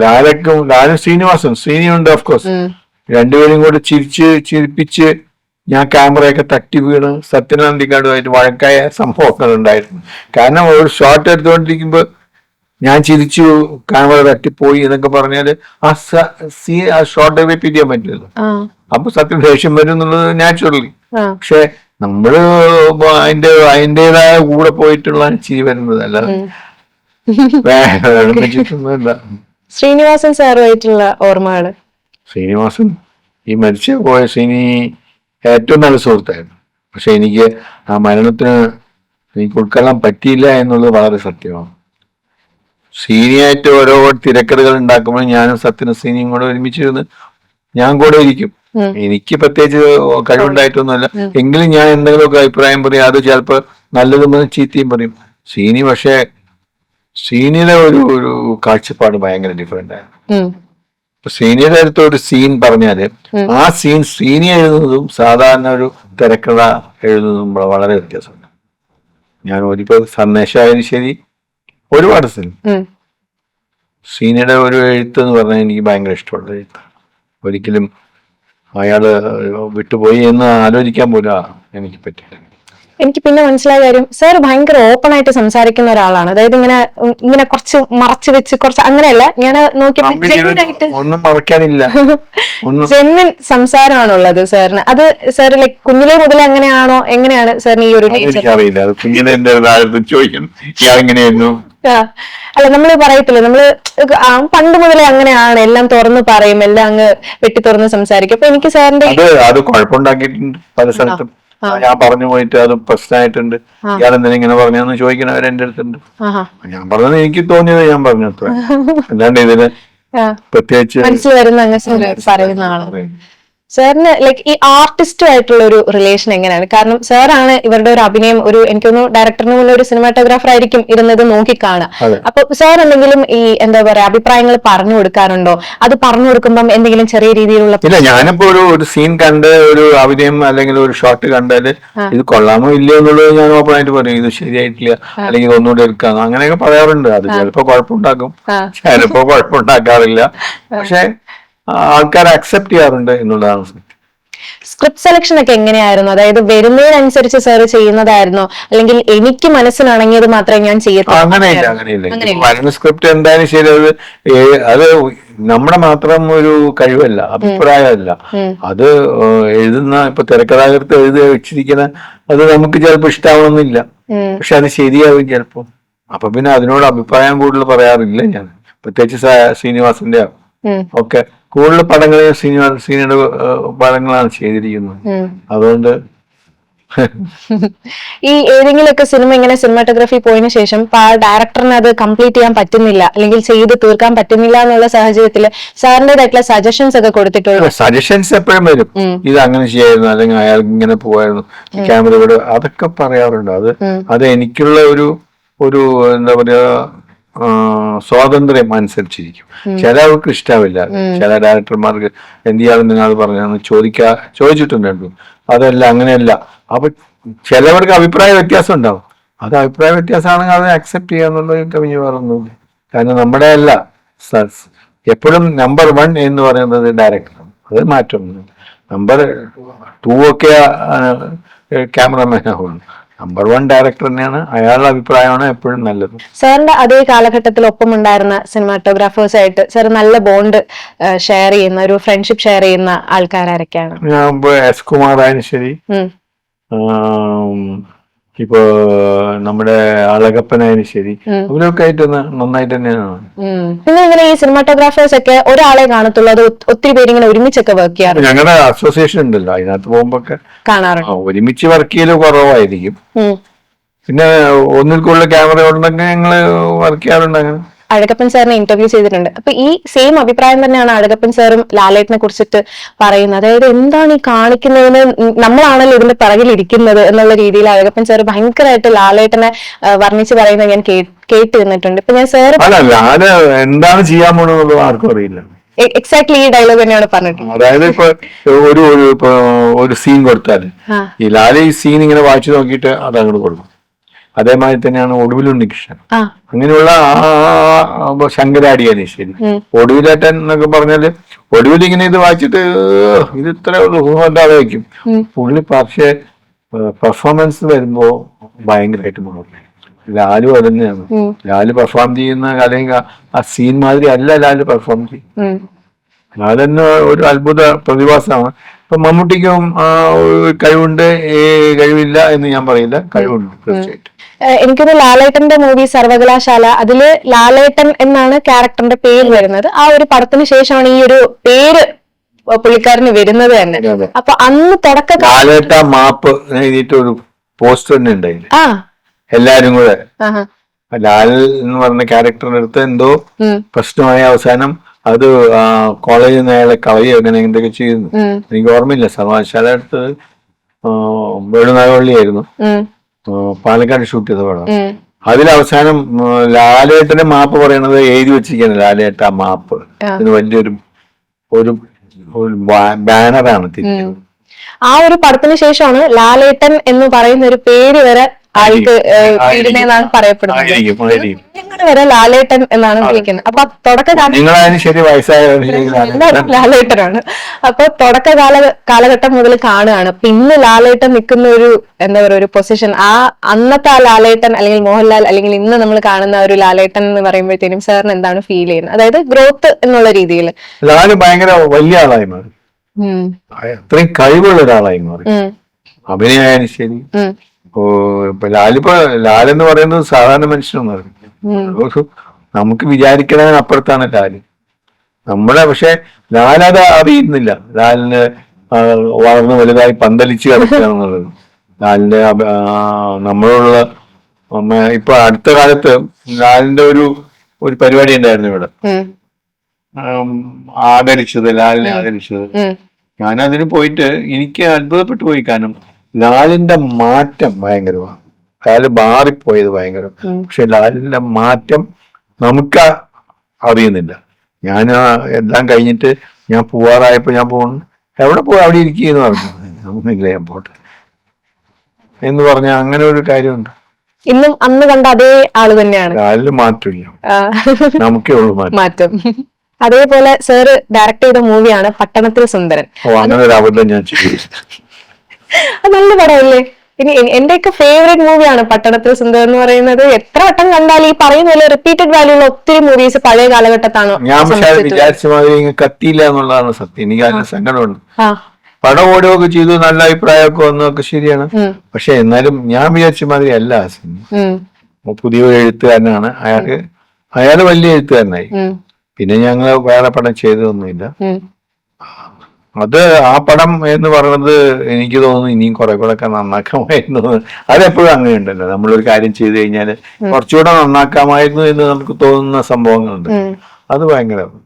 ലാലും ശ്രീനിയുണ്ട് of course. രണ്ടുപേരും കൂടെ ചിരിപ്പിച്ച് ഞാൻ ക്യാമറയൊക്കെ തട്ടി വീണ് സത്യനന്ദിക്കാടുമായിട്ട് വഴക്കായ സംഭവങ്ങൾ ഉണ്ടായിരുന്നു. കാരണം ഒരു ഷോട്ട് എടുത്തുകൊണ്ടിരിക്കുമ്പോ ഞാൻ ചിരിച്ചു, ക്യാമറ തട്ടിപ്പോയി എന്നൊക്കെ പറഞ്ഞാല് ആ ഷോട്ട് റിപ്പീറ്റ് ചെയ്യാൻ പറ്റില്ലല്ലോ. അപ്പൊ സത്യം ദേഷ്യം വരും എന്നുള്ളത് നാച്ചുറലി. പക്ഷെ നമ്മള് അതിൻ്റെതായ കൂടെ പോയിട്ടുള്ള ചിരി വരുന്നത് അല്ലാതെ ശ്രീനിവാസൻ സാറുമായിട്ടുള്ള ഓർമ്മകള്. ശ്രീനിവാസൻ ഈ മരിച്ചു പോയ ശ്രീനി ഏറ്റവും നല്ല സുഹൃത്തായിരുന്നു. പക്ഷെ എനിക്ക് ആ മരണത്തിന് എനിക്ക് ഉൾക്കൊള്ളാൻ പറ്റിയില്ല എന്നുള്ളത് വളരെ സത്യമാണ്. ശ്രീനിയായിട്ട് ഓരോ തിരക്കഥകൾ ഉണ്ടാക്കുമ്പോൾ ഞാനും സത്യനും ശ്രീനിയും കൂടെ ഒരുമിച്ചിരുന്ന് ഞാൻ കൂടെ ഇരിക്കും. എനിക്ക് പ്രത്യേകിച്ച് കഴിവുണ്ടായിട്ടൊന്നുമല്ല, എങ്കിലും ഞാൻ എന്തെങ്കിലുമൊക്കെ അഭിപ്രായം പറയും. അത് ചിലപ്പോൾ നല്ലതും ചീത്തയും പറയും. ശ്രീനിയുടെ ഒരു കാഴ്ചപ്പാട് ഭയങ്കര ഡിഫറെന്റ് ആയിരുന്നു. ശ്രീനിയുടെ അടുത്ത് ഒരു സീൻ പറഞ്ഞാല് ആ സീൻ ശ്രീനി എഴുതുന്നതും സാധാരണ ഒരു തിരക്കഥ എഴുതുന്നതും വളരെ വ്യത്യാസമുണ്ട്. ഞാൻ ഒരിപ്പോ സന്ദേശമായാലും ശരി, ഒരുപാട് സിനിമ ശ്രീനിയുടെ ഒരു എഴുത്ത് എന്ന് പറഞ്ഞാൽ എനിക്ക് ഭയങ്കര ഇഷ്ടമുള്ള എഴുത്താണ്. ഒരിക്കലും അയാള് വിട്ടുപോയി എന്ന് ആലോചിക്കാൻ പോലും എനിക്ക് പറ്റില്ല. എനിക്ക് പിന്നെ മനസ്സിലായ കാര്യം, സാർ ഭയങ്കര ഓപ്പൺ ആയിട്ട് സംസാരിക്കുന്ന ഒരാളാണ്. അതായത് ഇങ്ങനെ കുറച്ച് മറച്ചു വെച്ച് കുറച്ച് അങ്ങനെയല്ല, ഞാൻ നോക്കിയപ്പോൾ ഒന്നും മറക്കാനില്ല, ജെന്വിൻ സംസാരമാണുള്ളത് സാറിന്. അത് സാർ ലൈക് കുഞ്ഞിലെ മുതൽ അങ്ങനെയാണോ, എങ്ങനെയാണ് സാറിന് ഈ ഒരു അല്ല നമ്മൾ പറയത്തില്ല, നമ്മള് പണ്ട് മുതലേ അങ്ങനെയാണ്, എല്ലാം തുറന്ന് പറയും, എല്ലാം അങ്ങ് വെട്ടി തുറന്ന് സംസാരിക്കും. അപ്പൊ എനിക്ക് സാറിന്റെ അത് കുഴപ്പമുണ്ടാക്കിയിട്ടുണ്ട് പല സ്ഥലത്തും. ഞാൻ പറഞ്ഞു പോയിട്ട് അത് പ്രശ്നമായിട്ടുണ്ട്, ഇയാൾ എന്തിനാ ഇങ്ങനെ പറഞ്ഞെന്ന് ചോദിക്കണവർ എന്റെ അടുത്തുണ്ട്. ഞാൻ പറഞ്ഞത് എനിക്ക് തോന്നിയത് ഞാൻ പറഞ്ഞു, അത്ര. അല്ലാണ്ട് ഇതിന് പ്രത്യേകിച്ച് മനസ്സിൽ വരുന്ന അങ്ങനെ പറയുന്ന ആളാണ്. സാറിന് ലൈക്ക് ഈ ആർട്ടിസ്റ്റുമായിട്ടുള്ള ഒരു റിലേഷൻ എങ്ങനെയാണ്? കാരണം സാറാണ് ഇവരുടെ ഒരു അഭിനയം, എനിക്കൊന്ന് ഡയറക്ടറിന് മുന്നേ ഒരു സിനിമാറ്റോഗ്രാഫർ ആയിരിക്കും ഇരുന്നത് നോക്കി കാണാം. അപ്പൊ സാർ എന്തെങ്കിലും ഈ എന്താ പറയാ അഭിപ്രായങ്ങൾ പറഞ്ഞു കൊടുക്കാറുണ്ടോ? അത് പറഞ്ഞു കൊടുക്കുമ്പോൾ എന്തെങ്കിലും ചെറിയ രീതിയിലുള്ള ഇല്ല, ഞാനിപ്പോ ഒരു സീൻ കണ്ട് ഒരു അഭിനയം അല്ലെങ്കിൽ ഒരു ഷോട്ട് കണ്ടാല് ഇത് കൊള്ളാമോ ഇല്ലയോ എന്നുള്ളത് ഞാൻ ഓപ്പൺ ആയിട്ട് പറയും. ഇത് ശരിയായിട്ടില്ല, അല്ലെങ്കിൽ ഒന്നുകൂടെ എടുക്കാം, അങ്ങനെയൊക്കെ പറയാറുണ്ട്. അത് ചിലപ്പോ കുഴപ്പമുണ്ടാക്കും, ചിലപ്പോ കുഴപ്പമുണ്ടാക്കാറില്ല. പക്ഷെ ആൾക്കാർ അക്സെപ്റ്റ് ചെയ്യാറുണ്ട് എന്നുള്ളതാണ്. സ്ക്രിപ്റ്റ് സെലക്ഷൻ ഒക്കെ എങ്ങനെയായിരുന്നു? അതായത് വരുന്നതിനനുസരിച്ച് സാർ ചെയ്യുന്നതായിരുന്നോ, അല്ലെങ്കിൽ എനിക്ക് മനസ്സിനിണങ്ങിയത് മാത്രമേ ഞാൻ ചെയ്യത്തുള്ളൂ? അങ്ങനെയില്ല. വരുന്ന സ്ക്രിപ്റ്റ് എന്തായാലും ശരി, അത് നമ്മുടെ മാത്രം ഒരു കഴിവല്ല, അഭിപ്രായമല്ല. അത് എഴുതുന്ന ഇപ്പൊ തിരക്കഥാകൃത്ത് വെച്ചിരിക്കുന്ന അത് നമുക്ക് ചിലപ്പോ ഇഷ്ടാവണമെന്നില്ല, പക്ഷെ അത് ശരിയാവും ചിലപ്പോ. അപ്പൊ പിന്നെ അതിനോട് അഭിപ്രായം കൂടുതൽ പറയാറില്ല ഞാൻ. പ്രത്യേകിച്ച് ശ്രീനിവാസന്റെ ഒക്കെ കൂടുതൽ പടങ്ങളിൽ ശ്രീനിയുടെ പടങ്ങളാണ് ചെയ്തിരിക്കുന്നത്. അതുകൊണ്ട് ഈ ഏതെങ്കിലുമൊക്കെ സിനിമ ഇങ്ങനെ സിനിമാറ്റോഗ്രാഫി പോയതിനു ശേഷം ഡയറക്ടറിന് അത് കംപ്ലീറ്റ് ചെയ്യാൻ പറ്റുന്നില്ല, അല്ലെങ്കിൽ ചെയ്ത് തീർക്കാൻ പറ്റുന്നില്ല എന്നുള്ള സാഹചര്യത്തിൽ സാറിന്റേതായിട്ടുള്ള സജഷൻസ് ഒക്കെ കൊടുത്തിട്ടുള്ളൂ? സജഷൻസ് എപ്പോഴും വരും. ഇത് അങ്ങനെ ചെയ്യായിരുന്നു, അല്ലെങ്കിൽ അയാൾ ഇങ്ങനെ പോവായിരുന്നു, ക്യാമറ ഇവിടെ, അതൊക്കെ പറയാറുണ്ട്. അത് എനിക്കുള്ള ഒരു എന്താ പറയാ സ്വാതന്ത്ര്യം അനുസരിച്ചിരിക്കും. ചിലവർക്ക് ഇഷ്ടാവില്ല, ചില ഡയറക്ടർമാർക്ക് എന്ത് ചെയ്യാമെന്ന് നിങ്ങൾ പറഞ്ഞാൽ ചോദിച്ചിട്ടുണ്ട്. അതല്ല, അങ്ങനെയല്ല. അപ്പൊ ചിലവർക്ക് അഭിപ്രായ വ്യത്യാസം ഉണ്ടാവും. അത് അഭിപ്രായ വ്യത്യാസമാണെങ്കിൽ അത് അക്സെപ്റ്റ് ചെയ്യാന്നുള്ളത് കവിഞ്ഞ് വേറൊന്നുമില്ല. കാരണം നമ്മുടെ അല്ല, എപ്പോഴും നമ്പർ 1 എന്ന് പറയുന്നത് ഡയറക്ടറാണ്, അത് മാറ്റമൊന്നും. നമ്പർ 2 ഒക്കെ ക്യാമറമാനാണ്. നമ്പർ 1 ഡയറക്ടർ തന്നെയാണ്, അയാളുടെ അഭിപ്രായമാണ് എപ്പോഴും നല്ലത്. സാറിന്റെ അതേ കാലഘട്ടത്തിൽ ഒപ്പം ഉണ്ടായിരുന്ന സിനിമാറ്റോഗ്രാഫേഴ്സ് ആയിട്ട് സാർ നല്ല ബോണ്ട് ഷെയർ ചെയ്യുന്ന, ഒരു ഫ്രണ്ട്ഷിപ്പ് ഷെയർ ചെയ്യുന്ന ആൾക്കാരൊക്കെയാണ്? എസ് കുമാറായാലും ശരി, ഇപ്പൊ നമ്മുടെ അളകപ്പനായാലും ശരി, അവരൊക്കെ ആയിട്ട് നന്നായിട്ട് തന്നെയാണ്. നിങ്ങൾ ഇങ്ങനെ ഈ സിനിമാറ്റോഗ്രാഫേഴ്സ് ഒക്കെ ഒരാളെ കാണത്തുള്ളൂ, അത് ഒത്തിരി പേര് ഇങ്ങനെ ഒരുമിച്ചൊക്കെ വർക്ക് ചെയ്യാറ്? ഞങ്ങളുടെ അസോസിയേഷൻ ഉണ്ടല്ലോ, അതിനകത്ത് പോകുമ്പോ കാണാറുണ്ട്. ഒരുമിച്ച് വർക്ക് ചെയ്യല് കുറവായിരിക്കും. പിന്നെ ഒന്നിൽ കൂടുതൽ ക്യാമറ ഉണ്ടെങ്കിൽ ഞങ്ങള് വർക്ക് ചെയ്യാറുണ്ട്. അങ്ങനെ അഴകപ്പൻ സാറിനെ ഇന്റർവ്യൂ ചെയ്തിട്ടുണ്ട്. അപ്പൊ ഈ സെയിം അഭിപ്രായം തന്നെയാണ് അഴകപ്പൻ സാറും ലാലേട്ടനെ കുറിച്ചിട്ട് പറയുന്നത്. അതായത് എന്താണ് ഈ കാണിക്കുന്നതിന്, നമ്മളാണല്ലോ ഇതിന്റെ പിറകിലിരിക്കുന്നത് എന്നുള്ള രീതിയിൽ അഴകപ്പൻ സാർ ഭയങ്കരമായിട്ട് ലാലേട്ടനെ വർണ്ണിച്ച് പറയുന്നത് ഞാൻ കേട്ടിരുന്നിട്ടുണ്ട്. ഇപ്പൊ ഞാൻ സാർ എന്താണ് ചെയ്യാൻ പോണെന്നുള്ളത് ആർക്കും അറിയില്ല. എക്സാക്ട്ലി ഈ ഡയലോഗ് തന്നെയാണ് പറഞ്ഞിട്ടുള്ളത്. അതായത് ഇപ്പൊ ഒരു സീൻ കൊടുത്താല് ഈ ലാല ഈ സീൻ ഇങ്ങനെ വായിച്ചു നോക്കിയിട്ട് അത് അങ്ങോട്ട് കൊടുക്കും. അതേമാതിരി തന്നെയാണ് ഒടുവിലുണ്ണികൃഷ്ണൻ. ആ അങ്ങനെയുള്ള ശങ്കരാടിയാണ് ശരി. ഒടുവിലേട്ടൻ എന്നൊക്കെ പറഞ്ഞാല് ഒടുവിൽ ഇങ്ങനെ ഇത് വായിച്ചിട്ട് ഇത് ഇത്ര സുഖമല്ലാതെ വയ്ക്കും പുള്ളി. പക്ഷേ പെർഫോമൻസ് വരുമ്പോ ഭയങ്കരമായിട്ട് മാറും. ലാലു അത് തന്നെയാണ്. ലാല് പെർഫോം ചെയ്യുന്ന അല്ലെങ്കിൽ ആ സീൻ മാതിരി അല്ല ലാല് പെർഫോം ചെയ്യും. ലാല് തന്നെ ഒരു അത്ഭുത പ്രതിഭാസമാണ്. ഇപ്പൊ മമ്മൂട്ടിക്കും കഴിവുണ്ട്, കഴിവില്ല എന്ന് ഞാൻ പറയില്ല, കഴിവുണ്ട് തീർച്ചയായിട്ടും. എനിക്കൊരു ലാലേട്ടന്റെ മൂവി സർവകലാശാല, അതില് ലാലേട്ടൻ എന്നാണ് ക്യാരക്ടറിന്റെ പേര് വരുന്നത്. ആ ഒരു പടത്തിന് ശേഷമാണ് ഈ ഒരു പേര് പുള്ളിക്കാരന് വരുന്നത് തന്നെ. അപ്പൊ അന്ന് ലാലേട്ട മാപ്പ് എഴുതിയിട്ട് ഒരു പോസ്റ്റർ തന്നെ ഉണ്ടായില്ല, ആ എല്ലാരും കൂടെ. ലാൽ എന്ന് പറഞ്ഞ ക്യാരക്ടറിന്റെ അടുത്ത് എന്തോ പ്രശ്നമായ അവസാനം അത് കോളേജിൽ നിന്ന് അയാളെ കളയുക അങ്ങനെ എന്തൊക്കെ ചെയ്യുന്നു എനിക്ക് ഓർമ്മയില്ല. സർവകലാശാല അടുത്ത് വേണുനാഗവള്ളിയായിരുന്നു, പാലക്കാട് ഷൂട്ട് ചെയ്ത പടം. അതിലവസാനം ലാലേട്ടന്റെ മാപ്പ് പറയണത് എഴുതി വെച്ചിരിക്കുകയാണ്, ലാലേട്ട മാപ്പ്. ഇത് വലിയൊരു ഒരു ബാനറാണ് തിരിച്ചത്. ആ ഒരു പടത്തിന് ശേഷമാണ് ലാലേട്ടൻ എന്ന് പറയുന്ന ഒരു പേര് വരെ ആൾക്ക് വീടിനെന്നാണ് പറയപ്പെടുന്നത്. വരെ ലാലേട്ടൻ എന്നാണ് വിളിക്കുന്നത്. അപ്പൊ ലാലേട്ടനാണ്. അപ്പൊ കാലഘട്ടം മുതൽ കാണുകയാണ്. പിന്നെ ലാലേട്ടൻ നിൽക്കുന്ന ഒരു എന്താ പറയുക ഒരു പൊസിഷൻ, ആ അന്നത്തെ ആ ലാലേട്ടൻ അല്ലെങ്കിൽ മോഹൻലാൽ അല്ലെങ്കിൽ ഇന്ന് നമ്മൾ കാണുന്ന ഒരു ലാലേട്ടൻ എന്ന് പറയുമ്പോഴത്തേനും സാറിന് എന്താണ് ഫീൽ ചെയ്യുന്നത്? അതായത് ഗ്രോത്ത് എന്നുള്ള രീതിയിൽ ലാല് ഭയങ്കര വലിയ ആളായി മാറി, അത്രയും കഴിവുള്ള ഒരാളായി മാറി. അഭിനയായാലും ശരി. ഇപ്പൊ ലാലെന്ന് പറയുന്നത് സാധാരണ മനുഷ്യനൊന്നും നമുക്ക് വിചാരിക്കുന്നതിനപ്പുറത്താണ് ലാല് നമ്മളെ. പക്ഷെ ലാലത് അറിയുന്നില്ല. ലാലിന് വളർന്ന് വലുതായി പന്തലിച്ച് കിടക്കുക എന്നുള്ളത്. ലാലിന്റെ നമ്മളുള്ള ഇപ്പൊ അടുത്ത കാലത്ത് ലാലിന്റെ ഒരു പരിപാടി ഉണ്ടായിരുന്നു ഇവിടെ, ലാലിനെ ആദരിച്ചത്. ഞാനതിന് പോയിട്ട് എനിക്ക് അത്ഭുതപ്പെട്ടു പോയി. കാരണം ലാലിന്റെ മാറ്റം ഭയങ്കരമാണ്. ലാല് മാറിപ്പോയത് ഭയങ്കരം. പക്ഷെ ലാലിന്റെ മാറ്റം നമുക്ക് അറിയുന്നില്ല. ഞാൻ എല്ലാം കഴിഞ്ഞിട്ട് ഞാൻ പോവാറായപ്പോ ഞാൻ പോകുന്നു, എവിടെ പോയി അവിടെ ഇരിക്കുന്നു പറഞ്ഞു. ഒന്നുമില്ല, ഞാൻ പോട്ടെ എന്ന് പറഞ്ഞ അങ്ങനെ ഒരു കാര്യമുണ്ട്. ഇന്നും അന്ന് കണ്ട അതേ ആള് തന്നെയാണ്. ലാലിന് മാറ്റമില്ല, നമുക്കേ ഉള്ളൂ മാറ്റം. അതേപോലെ സാറ് ഡയറക്ട് ചെയ്ത മൂവിയാണ് പട്ടണത്തിൽ സുന്ദരൻ. അങ്ങനെ ഒരു അബദ്ധം ഞാൻ ചെയ്തു. നല്ല പടമല്ലേ? ഇനി എന്റെയൊക്കെ ഫേവറേറ്റ് മൂവിയാണ് പട്ടണത്തിൽ സുന്ദരൻ എന്ന് പറയുന്നത്. എത്ര വട്ടം കണ്ടാലും ഈ പറയുന്ന പോലെ റിപ്പീറ്റഡ് വാല്യൂ ഉള്ള ഒത്തിരി മൂവീസ് പഴയ കാലഘട്ടത്താണ്. ഞാൻ വിചാരിച്ച മാതിരി കത്തിയില്ല എന്നുള്ളതാണ് സത്യം. എനിക്ക് അതിന് സങ്കടമുണ്ട്. പടം ഓടുകയൊക്കെ ചെയ്തു, നല്ല അഭിപ്രായമൊക്കെ വന്നതൊക്കെ ശരിയാണ്. പക്ഷെ എന്നാലും ഞാൻ വിചാരിച്ച മാതിരി അല്ല ആ സിനിമ. പുതിയൊരു എഴുത്തുകാരനാണ് അയാള് വലിയ എഴുത്തുകാരനായി. പിന്നെ ഞങ്ങൾ വേറെ പടം ചെയ്തതൊന്നുമില്ല. അത് ആ പടം എന്ന് പറയുന്നത് എനിക്ക് തോന്നുന്നു ഇനിയും കുറെ കൂടെ ഒക്കെ നന്നാക്കാമായിരുന്നു. അതെപ്പോഴും അങ്ങനെ ഉണ്ടല്ലോ, നമ്മളൊരു കാര്യം ചെയ്തു കഴിഞ്ഞാൽ കുറച്ചുകൂടെ നന്നാക്കാമായിരുന്നു എന്ന് നമുക്ക് തോന്നുന്ന സംഭവങ്ങളുണ്ട്. അത് ഭയങ്കര